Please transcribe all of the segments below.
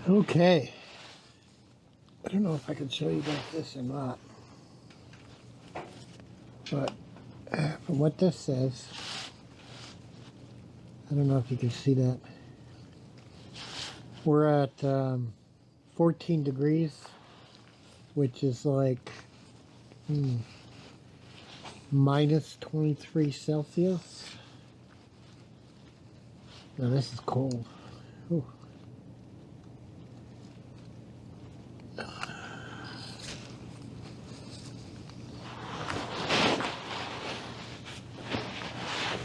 Okay, I don't know if I can show you guys this or not, but from what this says, I don't know if you can see that. We're at 14 degrees, which is like minus 23 Celsius. Now this is cold. Ooh.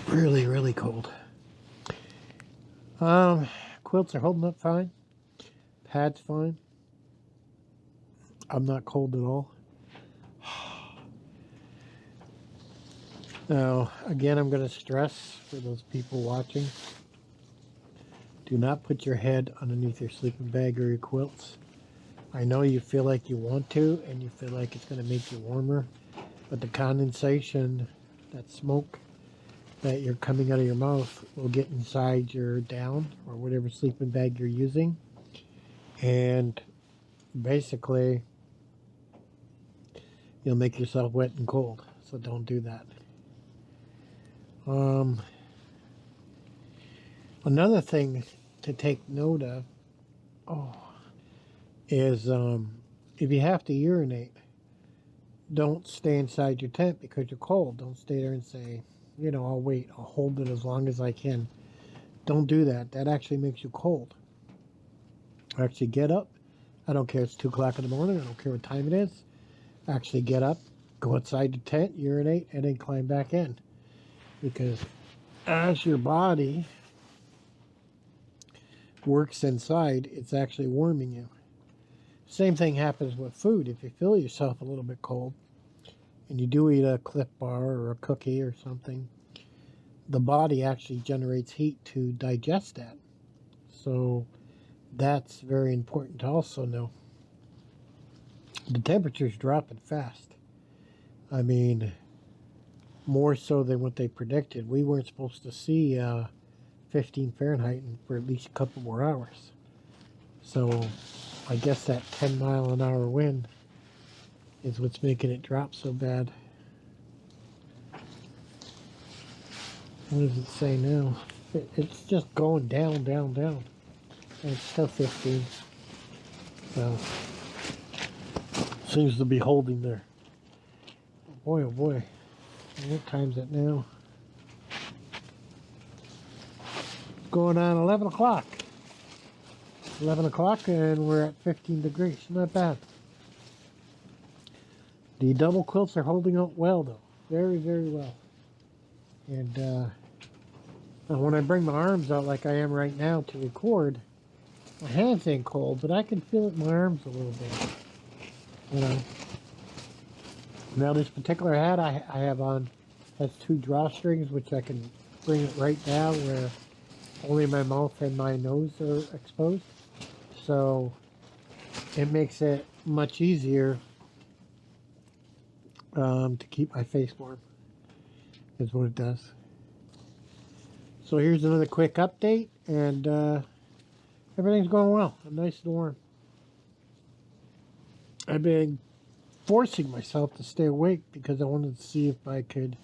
Really, really cold. Quilts are holding up fine. Pad's fine. I'm not cold at all. Now, again, I'm going to stress for those people watching, do not put your head underneath your sleeping bag or your quilts. I know you feel like you want to, and you feel like it's going to make you warmer, but the condensation, that smoke that you're coming out of your mouth will get inside your down or whatever sleeping bag you're using, and basically you'll make yourself wet and cold. So don't do that. Another thing to take note of is if you have to urinate, don't stay inside your tent because you're cold. Don't stay there and say, you know, I'll wait, I'll hold it as long as I can. Don't do that. That actually makes you cold. Actually get up. I don't care if it's 2 o'clock in the morning. I don't care what time it is. Actually get up, go outside the tent, urinate, and then climb back in. Because as your body works inside, it's actually warming you. Same thing happens with food. If you feel yourself a little bit cold and you do eat a Cliff Bar or a cookie or something, the body actually generates heat to digest that. So that's very important to also know. The temperature's dropping fast. I mean, more so than what they predicted. We weren't supposed to see 15 Fahrenheit for at least a couple more hours. So I guess that 10-mile-an-hour wind is what's making it drop so bad. What does it say now? It's just going down, down, down. And it's still 15. So, seems to be holding there. Boy, oh boy. What time's it now? It's going on 11 o'clock. 11 o'clock and we're at 15 degrees. Not bad. The double quilts are holding up well though. Very, very well. And when I bring my arms out like I am right now to record, my hands ain't cold, but I can feel it in my arms a little bit. You know. Now this particular hat I have on has 2 drawstrings, which I can bring it right down where only my mouth and my nose are exposed. So it makes it much easier to keep my face warm, is what it does. So here's another quick update, and everything's going well. I'm nice and warm. I've been forcing myself to stay awake because I wanted to see if I could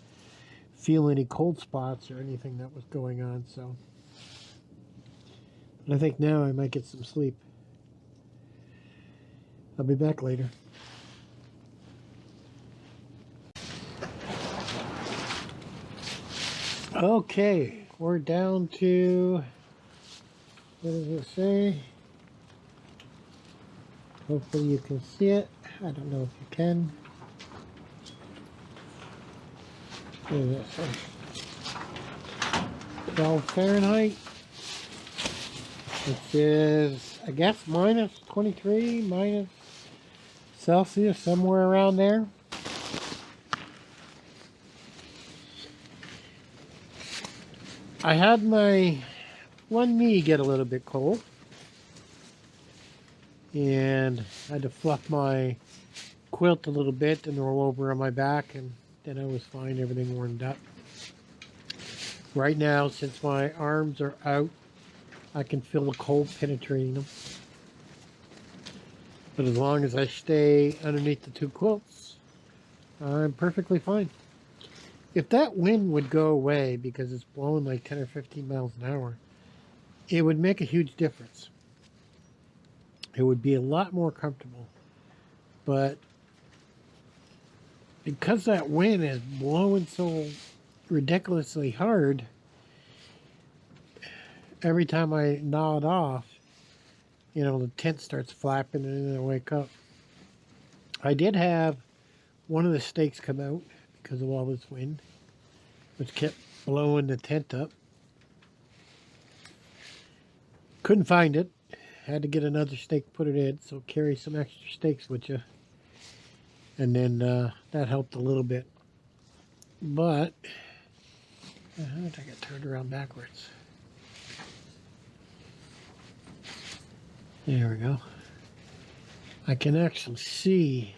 feel any cold spots or anything that was going on. So I think now I might get some sleep. I'll be back later. Okay, we're down to, what does it say? Hopefully you can see it. I don't know if you can. What does that say? 12 Fahrenheit. Which is, I guess, minus 23, minus Celsius, somewhere around there. I had my one knee get a little bit cold. And I had to fluff my quilt a little bit and roll over on my back, and then I was fine, everything warmed up. Right now, since my arms are out, I can feel the cold penetrating them. But as long as I stay underneath the 2 quilts, I'm perfectly fine. If that wind would go away because it's blowing like 10 or 15 miles an hour, it would make a huge difference. It would be a lot more comfortable. But because that wind is blowing so ridiculously hard, every time I nod off, you know, the tent starts flapping and then I wake up. I did have one of the stakes come out because of all this wind, which kept blowing the tent up. Couldn't find it. Had to get another stake, put it in, so carry some extra stakes with you. And then that helped a little bit. But, how did I get turned around backwards? There we go. I can actually see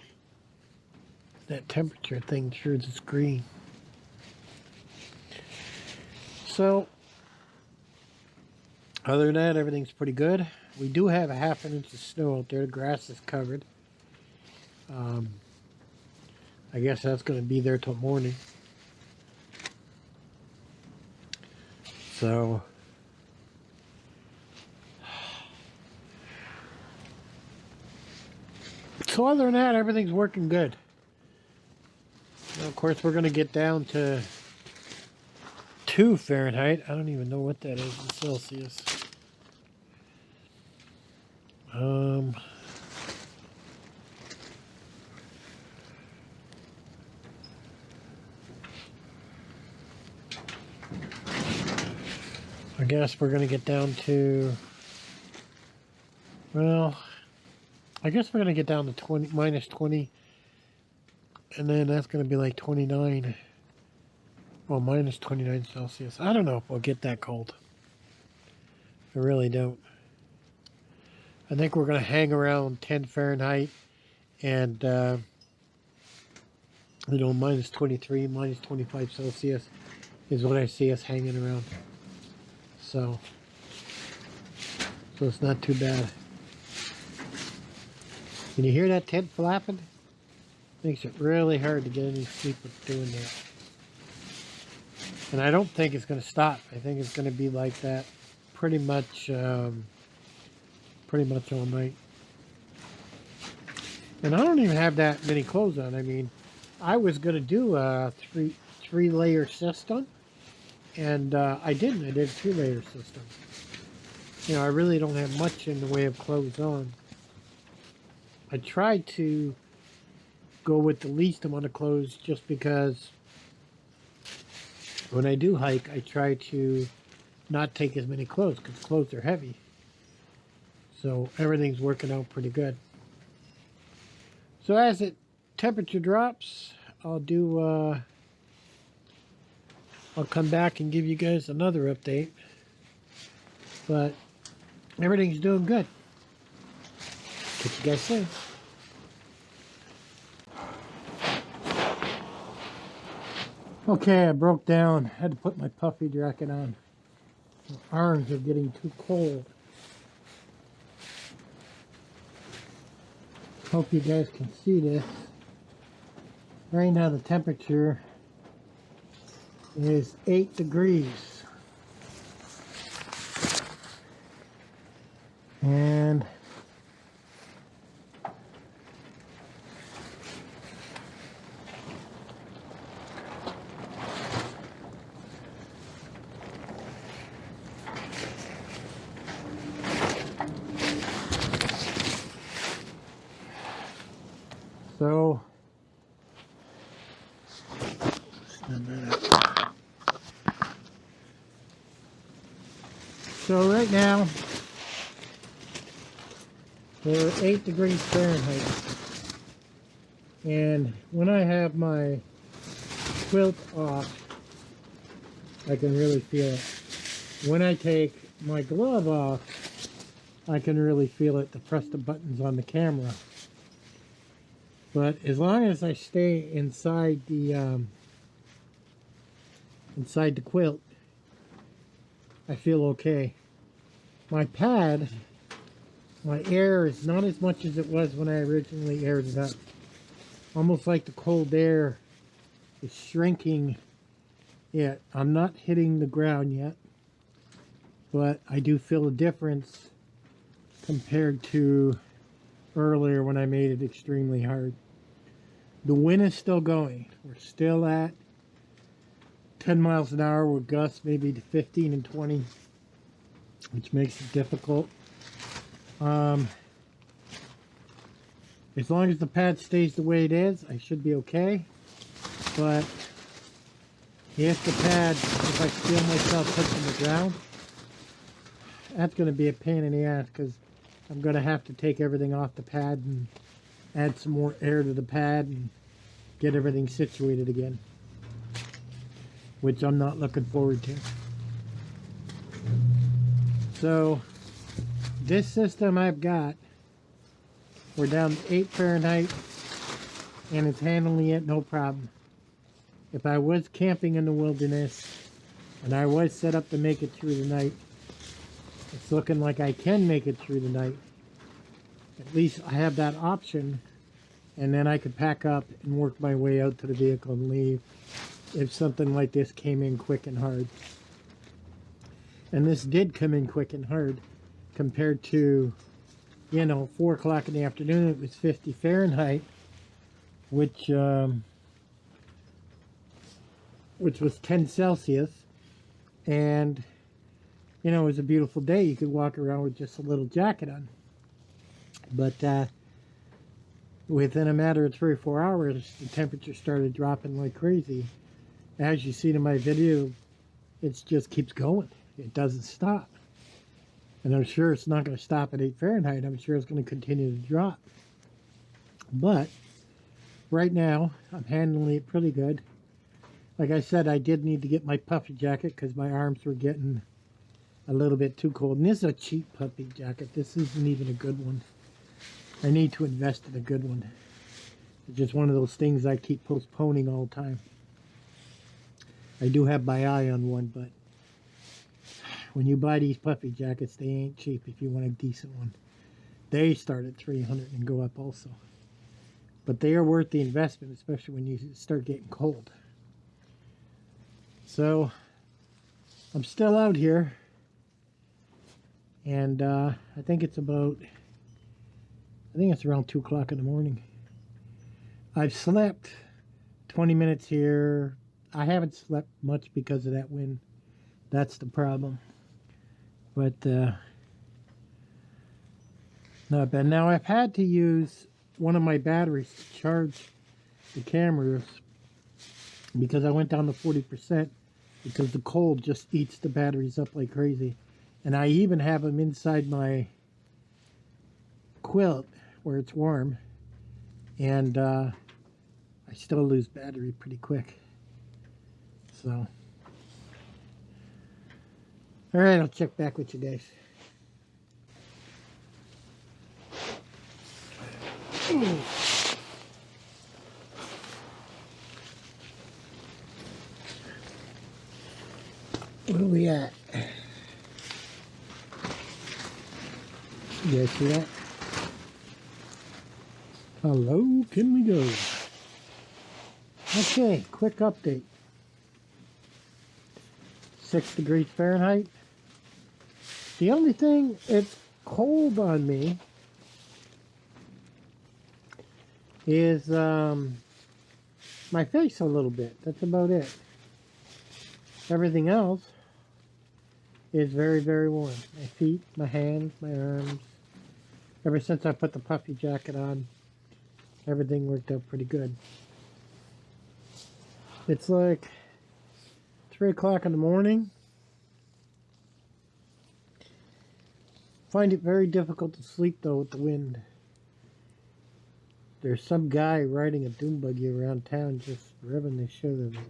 that temperature thing through the screen. So, other than that, everything's pretty good. We do have a ½ inch of snow out there. The grass is covered. I guess that's going to be there till morning. So, other than that, everything's working good. Now, of course, we're going to get down to 2 Fahrenheit. I don't even know what that is in Celsius. I guess we're going to get down to, well, I guess we're going to get down to minus 20, and then that's going to be like 29, well, minus 29 Celsius. I don't know if we'll get that cold. I really don't. I think we're going to hang around 10 Fahrenheit and, you know, minus 23, minus 25 Celsius is what I see us hanging around. So it's not too bad. Can you hear that tent flapping? Makes it really hard to get any sleep with doing that. And I don't think it's going to stop. I think it's going to be like that pretty much all night. And I don't even have that many clothes on. I mean, I was going to do a three-layer system, and I didn't. I did a 2-layer system. You know, I really don't have much in the way of clothes on. I tried to go with the least amount of clothes just because when I do hike, I try to not take as many clothes because clothes are heavy. So everything's working out pretty good. So as the temperature drops, I'll come back and give you guys another update. But everything's doing good. Catch you guys soon. Okay, I broke down. Had to put my puffy jacket on. My arms are getting too cold. Hope you guys can see this. Right now the temperature is 8 degrees. And so right now we're 8 degrees Fahrenheit, and when I have my quilt off, I can really feel it. When I take my glove off, I can really feel it to press the buttons on the camera. But as long as I stay inside the quilt, I feel okay. My pad my air is not as much as it was when I originally aired it up. Almost like the cold air is shrinking it. I'm not hitting the ground yet, but I do feel a difference compared to earlier when I made it extremely hard. The wind is still going. We're still at 10 miles an hour with gusts maybe to 15 and 20, which makes it difficult. As long as the pad stays the way it is, I should be okay. But if the pad, if I feel myself touching the ground, that's going to be a pain in the ass, because I'm going to have to take everything off the pad and add some more air to the pad and get everything situated again, which I'm not looking forward to. So this system I've got, we're down to 8 Fahrenheit and it's handling it no problem. If I was camping in the wilderness and I was set up to make it through the night, it's looking like I can make it through the night. At least I have that option, and then I could pack up and work my way out to the vehicle and leave if something like this came in quick and hard. And this did come in quick and hard compared to, you know, 4 o'clock in the afternoon. It was 50 Fahrenheit, which was 10 Celsius, and you know, it was a beautiful day. You could walk around with just a little jacket on. But within a matter of 3 or 4 hours, the temperature started dropping like crazy. As you see in my video, it just keeps going. It doesn't stop. And I'm sure it's not going to stop at 8 Fahrenheit. I'm sure it's going to continue to drop. But right now, I'm handling it pretty good. Like I said, I did need to get my puffy jacket because my arms were getting a little bit too cold. And this is a cheap puffy jacket. This isn't even a good one. I need to invest in a good one. It's just one of those things I keep postponing all the time. I do have my eye on one, but when you buy these puffy jackets, they ain't cheap if you want a decent one. They start at $300 and go up also. But they are worth the investment, especially when you start getting cold. So, I'm still out here. And I think it's around 2 o'clock in the morning. I've slept 20 minutes here. I haven't slept much because of that wind. That's the problem. But not bad. Now I've had to use one of my batteries to charge the cameras because I went down to 40% because the cold just eats the batteries up like crazy. And I even have them inside my quilt where it's warm, and I still lose battery pretty quick. So, all right, I'll check back with you guys. Where are we at? You guys see that? How low can we go? Okay, quick update. 6 degrees Fahrenheit. The only thing, it's cold on me, is my face a little bit. That's about it. Everything else is very, very warm. My feet, my hands, my arms. Ever since I put the puffy jacket on, everything worked out pretty good. It's like 3 o'clock in the morning. Find it very difficult to sleep though with the wind. There's some guy riding a dune buggy around town just revving the shit out of it.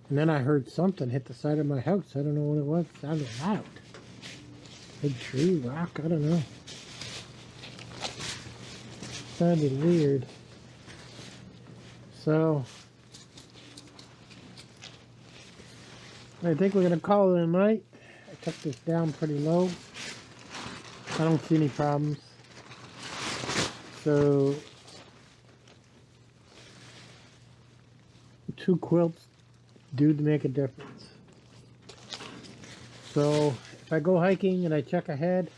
And then I heard something hit the side of my house. I don't know what it was. It sounded loud. Big tree, rock, I don't know. Sounded weird. So, I think we're going to call it a night. I took this down pretty low. I don't see any problems. So 2 quilts do make a difference. So if I go hiking and I check ahead,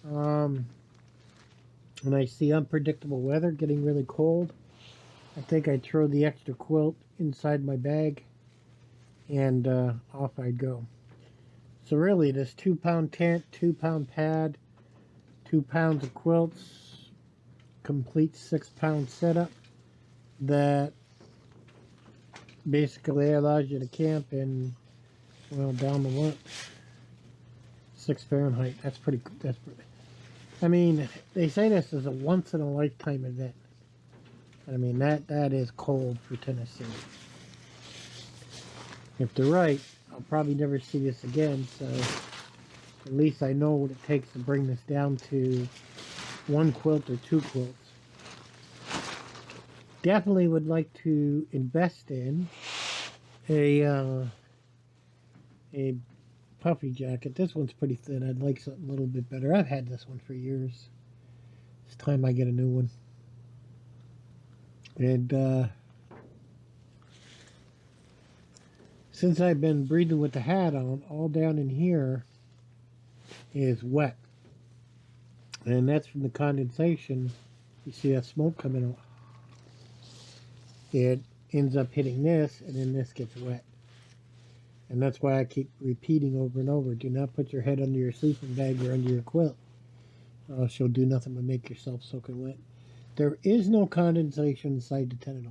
and I see unpredictable weather getting really cold, I think I'd throw the extra quilt inside my bag and off I'd go. So really this 2-pound tent, 2-pound pad, 2 pounds of quilts, complete 6-pound setup that basically allows you to camp in, well, down the what? 6 Fahrenheit. That's pretty. I mean, they say this is a once in a lifetime event. I mean, that is cold for Tennessee. If they're right, I'll probably never see this again, so at least I know what it takes to bring this down to 1 quilt or 2 quilts. Definitely would like to invest in a puffy jacket. This one's pretty thin. I'd like something a little bit better. I've had this one for years. It's time I get a new one. And since I've been breathing with the hat on, all down in here is wet. And that's from the condensation. You see that smoke coming out. It ends up hitting this, and then this gets wet. And that's why I keep repeating over and over, do not put your head under your sleeping bag or under your quilt. She'll do nothing but make yourself soaking wet. There is no condensation inside the tent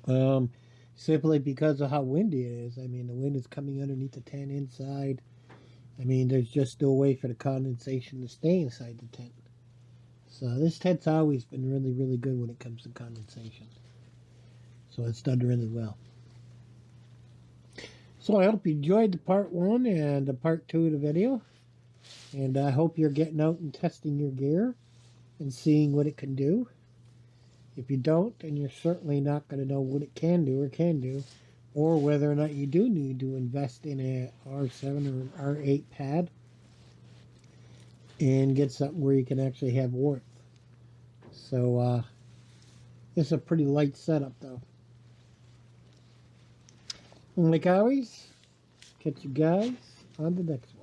at all. Simply because of how windy it is. I mean, the wind is coming underneath the tent inside. I mean, there's just no way for the condensation to stay inside the tent. So this tent's always been really, really good when it comes to condensation. So it's done really well. So I hope you enjoyed the part 1 and the part 2 of the video. And I hope you're getting out and testing your gear and seeing what it can do. If you don't, then you're certainly not going to know what it can do, or whether or not you do need to invest in a R7 or an R8 pad and get something where you can actually have warmth. So it's a pretty light setup though. And like always, catch you guys on the next one.